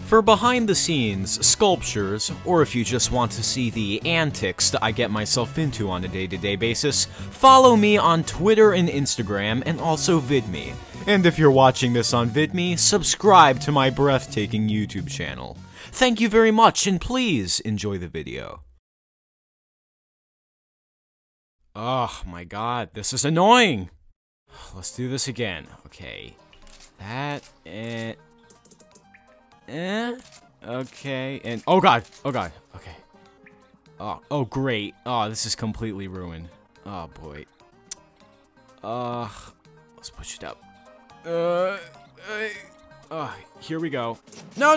For behind the scenes, sculptures, or if you just want to see the antics that I get myself into on a day-to-day basis, follow me on Twitter and Instagram, and also VidMe. And if you're watching this on VidMe, subscribe to my breathtaking YouTube channel. Thank you very much, and please enjoy the video. Oh my god, this is annoying! Let's do this again. Okay. That, okay, and oh god, okay. Oh great. Oh, this is completely ruined. Oh boy. Let's push it up. Here we go. No,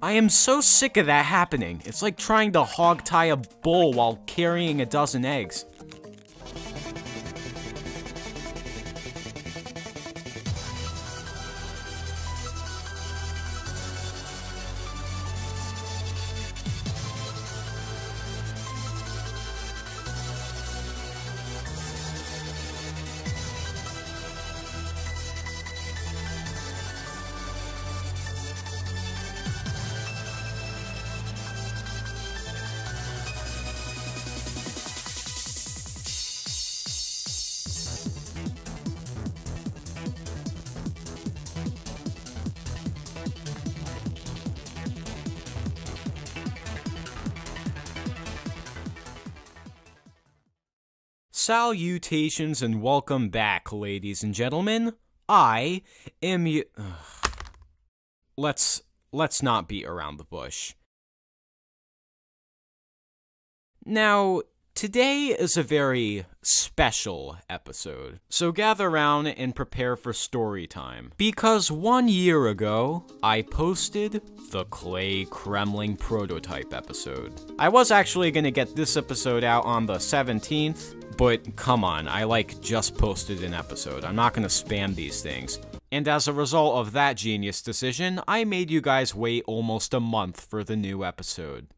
I am so sick of that happening. It's like trying to hog tie a bull while carrying a dozen eggs. Salutations and welcome back, ladies and gentlemen. I am you. Let's not beat around the bush. Now, today is a very special episode, so gather around and prepare for story time. Because 1 year ago, I posted the Clay Kremling prototype episode. I was actually gonna get this episode out on the 17th, but come on, I just posted an episode. I'm not gonna spam these things. And as a result of that genius decision, I made you guys wait almost a month for the new episode.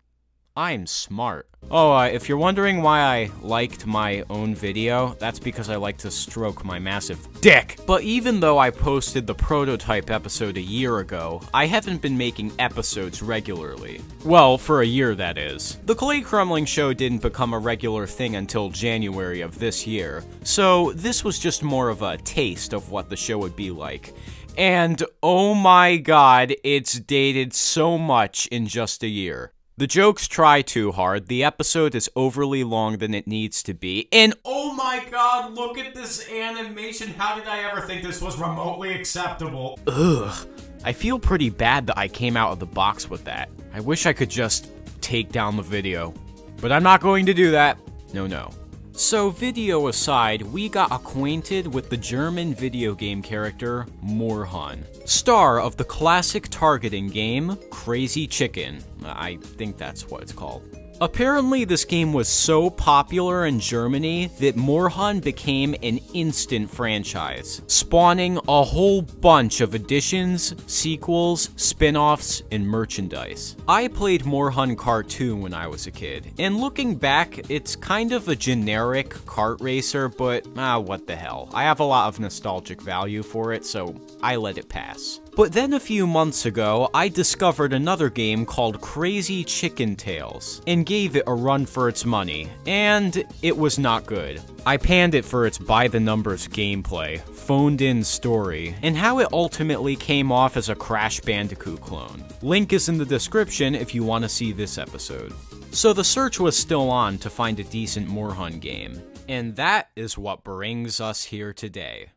I'm smart. Oh, if you're wondering why I liked my own video, that's because I like to stroke my massive dick. But even though I posted the prototype episode a year ago, I haven't been making episodes regularly. Well, for a year, that is. The Clay Kremling show didn't become a regular thing until January of this year, so this was just more of a taste of what the show would be like. And oh my god, it's dated so much in just a year. The jokes try too hard, the episode is overly long than it needs to be, and oh my god, look at this animation, how did I ever think this was remotely acceptable? Ugh, I feel pretty bad that I came out of the box with that. I wish I could just take down the video, but I'm not going to do that. No. So, video aside, we got acquainted with the German video game character, Moorhun, star of the classic targeting game, Crazy Chicken. I think that's what it's called. Apparently, this game was so popular in Germany that Moorhun became an instant franchise, spawning a whole bunch of additions, sequels, spin-offs, and merchandise. I played Moorhun Cartoon when I was a kid, and looking back, it's kind of a generic kart racer, but what the hell. I have a lot of nostalgic value for it, so I let it pass. But then a few months ago, I discovered another game called Crazy Chicken Tales, and gave it a run for its money, and it was not good. I panned it for its by-the-numbers gameplay, phoned-in story, and how it ultimately came off as a Crash Bandicoot clone. Link is in the description if you want to see this episode. So the search was still on to find a decent Moorhun game, and that is what brings us here today.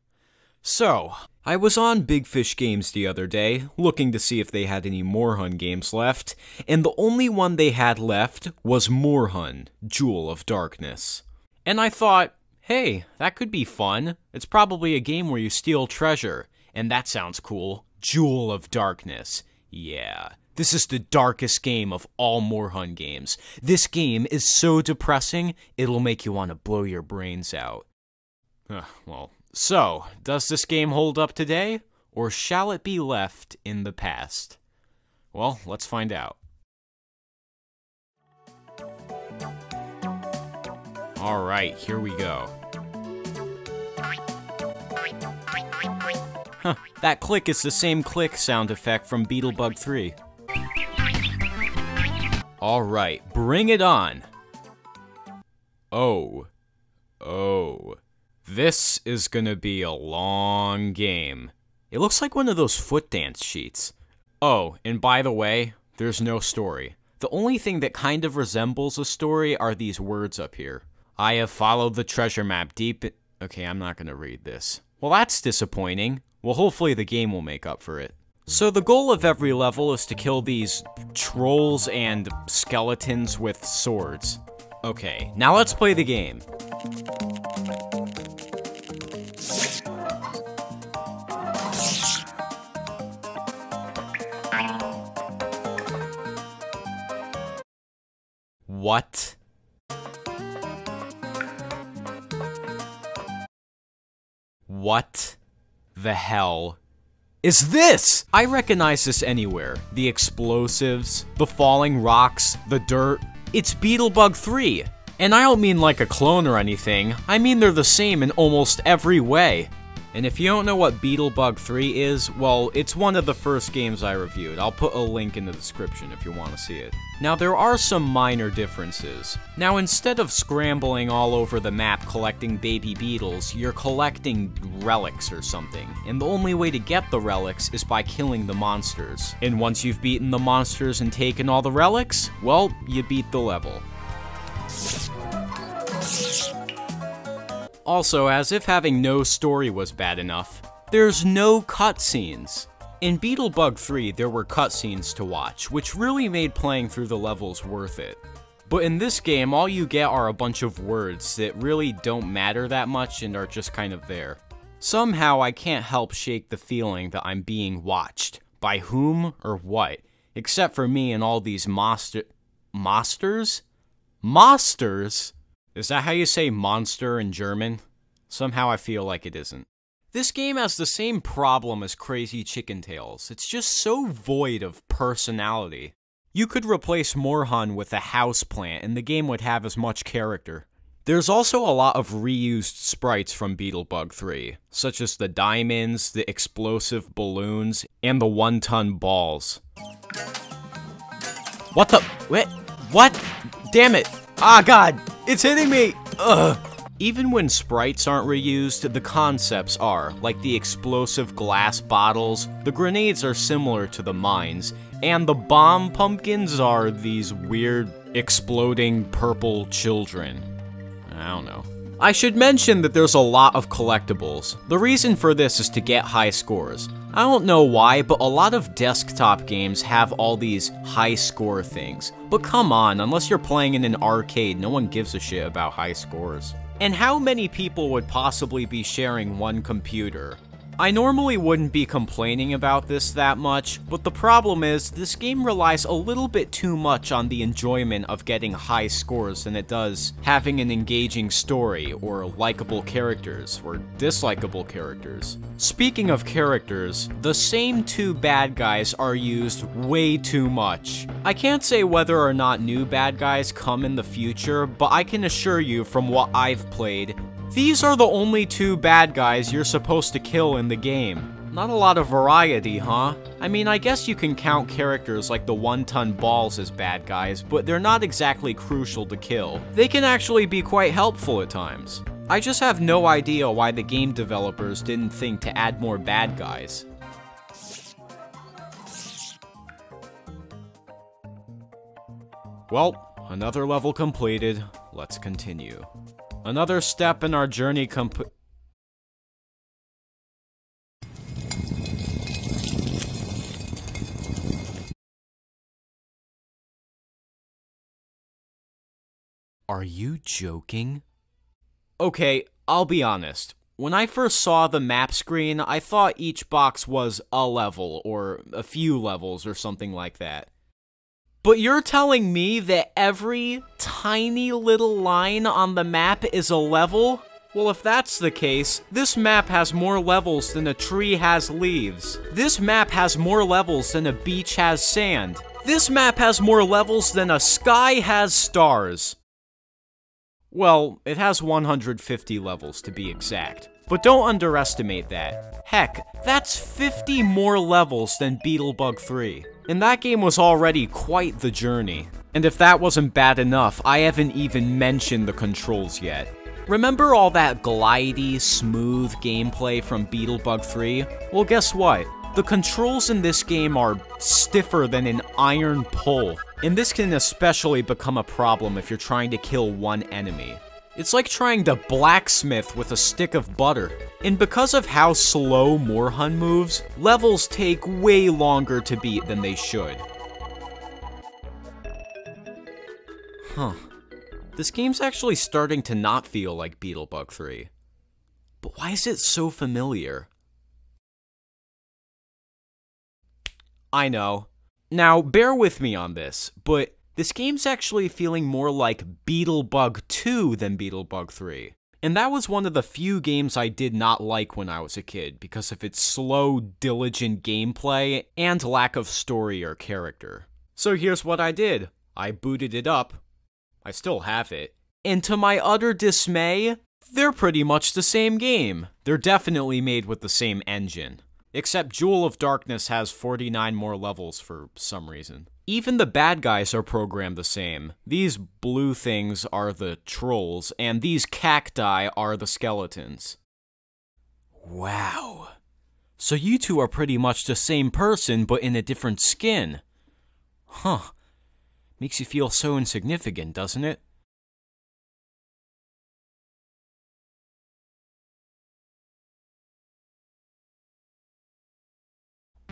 So, I was on Big Fish Games the other day, looking to see if they had any Moorhun games left, and the only one they had left was Moorhun, Jewel of Darkness. And I thought, hey, that could be fun. It's probably a game where you steal treasure, and that sounds cool. Jewel of Darkness. Yeah. This is the darkest game of all Moorhun games. This game is so depressing, it'll make you want to blow your brains out. Well, so, does this game hold up today, or shall it be left in the past? Well, let's find out. Alright, here we go. That click is the same click sound effect from Beetlebug 3. Alright, bring it on. Oh. This is gonna be a long game. It looks like one of those foot dance sheets. Oh, and by the way, there's no story. The only thing that kind of resembles a story are these words up here. I have followed the treasure map deep in... Okay, I'm not gonna read this. Well, that's disappointing. Well, hopefully the game will make up for it. So the goal of every level is to kill these trolls and skeletons with swords. Okay, now let's play the game. What? What the hell is this? I recognize this anywhere. The explosives, the falling rocks, the dirt. It's Beetlebug 3. And I don't mean like a clone or anything. I mean they're the same in almost every way. And if you don't know what Beetlebug 3 is, well, it's one of the first games I reviewed. I'll put a link in the description if you want to see it. Now, there are some minor differences. Now, instead of scrambling all over the map collecting baby beetles, you're collecting relics or something. And the only way to get the relics is by killing the monsters. And once you've beaten the monsters and taken all the relics, well, you beat the level. Also, as if having no story was bad enough, there's no cutscenes. In Beetlebug 3, there were cutscenes to watch, which really made playing through the levels worth it. But in this game, all you get are a bunch of words that really don't matter that much and are just kind of there. Somehow, I can't help shake the feeling that I'm being watched. By whom or what? Except for me and all these Mosters? Monsters? Is that how you say monster in German? Somehow I feel like it isn't. This game has the same problem as Crazy Chicken Tales. It's just so void of personality. You could replace Morhan with a houseplant and the game would have as much character. There's also a lot of reused sprites from Beetlebug 3, such as the diamonds, the explosive balloons, and the one-ton balls. What the? Wait, what? Damn it! Ah, God! It's hitting me! Ugh! Even when sprites aren't reused, the concepts are, like the explosive glass bottles, the grenades are similar to the mines, and the bomb pumpkins are these weird, exploding purple children. I don't know. I should mention that there's a lot of collectibles. The reason for this is to get high scores. I don't know why, but a lot of desktop games have all these high score things. But come on, unless you're playing in an arcade, no one gives a shit about high scores. And how many people would possibly be sharing one computer? I normally wouldn't be complaining about this that much, but the problem is, this game relies a little bit too much on the enjoyment of getting high scores than it does having an engaging story, or likable characters, or dislikable characters. Speaking of characters, the same two bad guys are used way too much. I can't say whether or not new bad guys come in the future, but I can assure you from what I've played, these are the only two bad guys you're supposed to kill in the game. Not a lot of variety, huh? I mean, I guess you can count characters like the one-ton balls as bad guys, but they're not exactly crucial to kill. They can actually be quite helpful at times. I just have no idea why the game developers didn't think to add more bad guys. Well, another level completed. Let's continue. Another step in our journey Are you joking? Okay, I'll be honest. When I first saw the map screen, I thought each box was a level, or a few levels, or something like that. But you're telling me that every tiny little line on the map is a level? Well, if that's the case, this map has more levels than a tree has leaves. This map has more levels than a beach has sand. This map has more levels than a sky has stars. Well, it has 150 levels to be exact. But don't underestimate that. Heck, that's 50 more levels than Beetlebug 3. And that game was already quite the journey. And if that wasn't bad enough, I haven't even mentioned the controls yet. Remember all that glidey, smooth gameplay from Beetlebug 3? Well, guess what? The controls in this game are stiffer than an iron pole. And this can especially become a problem if you're trying to kill one enemy. It's like trying to blacksmith with a stick of butter. And because of how slow Morhun moves, levels take way longer to beat than they should. Huh. This game's actually starting to not feel like Beetlebug 3. But why is it so familiar? I know. Now, bear with me on this, but this game's actually feeling more like Beetlebug 2 than Beetlebug 3. And that was one of the few games I did not like when I was a kid, because of its slow, diligent gameplay and lack of story or character. So here's what I did. I booted it up. I still have it. And to my utter dismay, they're pretty much the same game. They're definitely made with the same engine. Except Jewel of Darkness has 49 more levels for some reason. Even the bad guys are programmed the same. These blue things are the trolls, and these cacti are the skeletons. Wow. So you two are pretty much the same person, but in a different skin. Huh. Makes you feel so insignificant, doesn't it?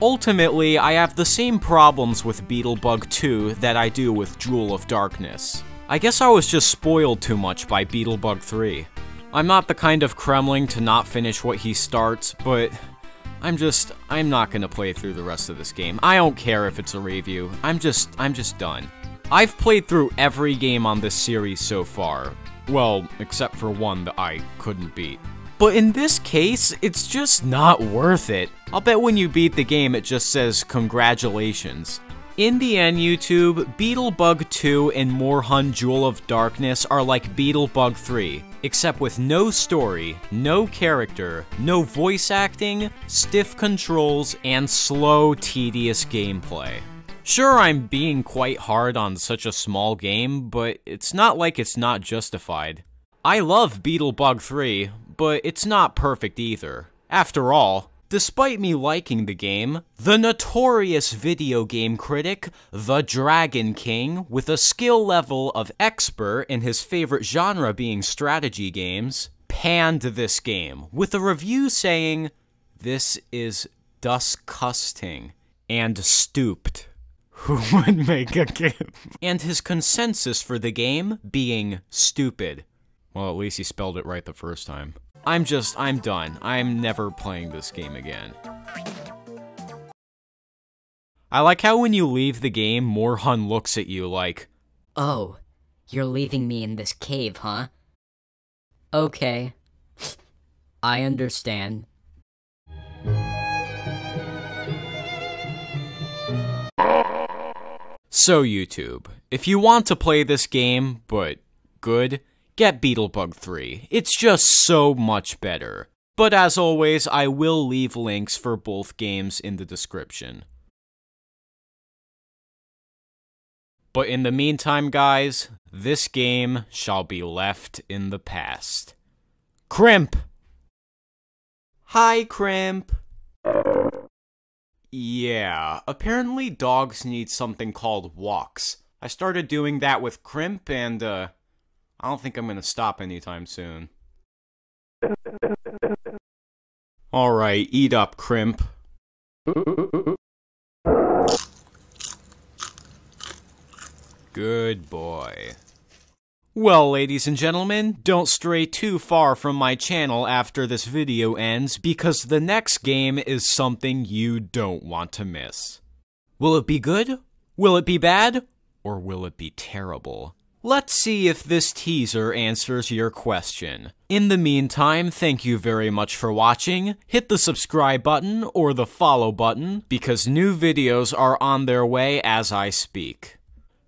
Ultimately, I have the same problems with Beetlebug 2 that I do with Jewel of Darkness. I guess I was just spoiled too much by Beetlebug 3. I'm not the kind of Kremling to not finish what he starts, but I'm not gonna play through the rest of this game. I don't care if it's a review. I'm just done. I've played through every game on this series so far. Well, except for one that I couldn't beat. But in this case, it's just not worth it. I'll bet when you beat the game, it just says, congratulations. In the end, YouTube, Beetlebug 2 and Morhun Jewel of Darkness are like Beetlebug 3, except with no story, no character, no voice acting, stiff controls, and slow, tedious gameplay. Sure, I'm being quite hard on such a small game, but it's not like it's not justified. I love Beetlebug 3, but it's not perfect either. After all, despite me liking the game, the notorious video game critic, The Dragon King, with a skill level of expert in his favorite genre being strategy games, panned this game, with a review saying, "This is disgusting," and stooped. Who would make a game? And his consensus for the game being stupid. Well, at least he spelled it right the first time. I'm done. I'm never playing this game again. I like how when you leave the game, Morhun looks at you like, "Oh, you're leaving me in this cave, huh? Okay. I understand." So YouTube, if you want to play this game, but good, get Beetlebug 3. It's just so much better. But as always, I will leave links for both games in the description. But in the meantime, guys, this game shall be left in the past. Crimp! Hi, Crimp! Yeah, apparently dogs need something called walks. I started doing that with Crimp, and, I don't think I'm gonna stop anytime soon. Alright, eat up, Crimp. Good boy. Well, ladies and gentlemen, don't stray too far from my channel after this video ends, because the next game is something you don't want to miss. Will it be good? Will it be bad? Or will it be terrible? Let's see if this teaser answers your question. In the meantime, thank you very much for watching. Hit the subscribe button or the follow button, because new videos are on their way as I speak.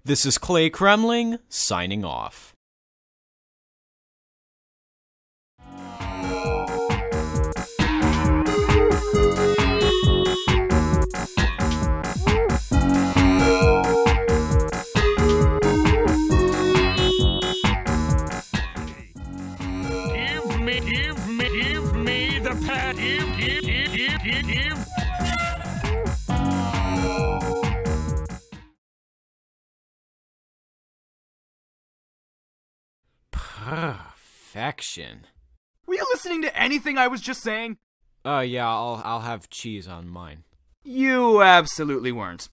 This is Clay Kremling, signing off. Perfection. Were you listening to anything I was just saying? Yeah, I'll have cheese on mine. You absolutely weren't.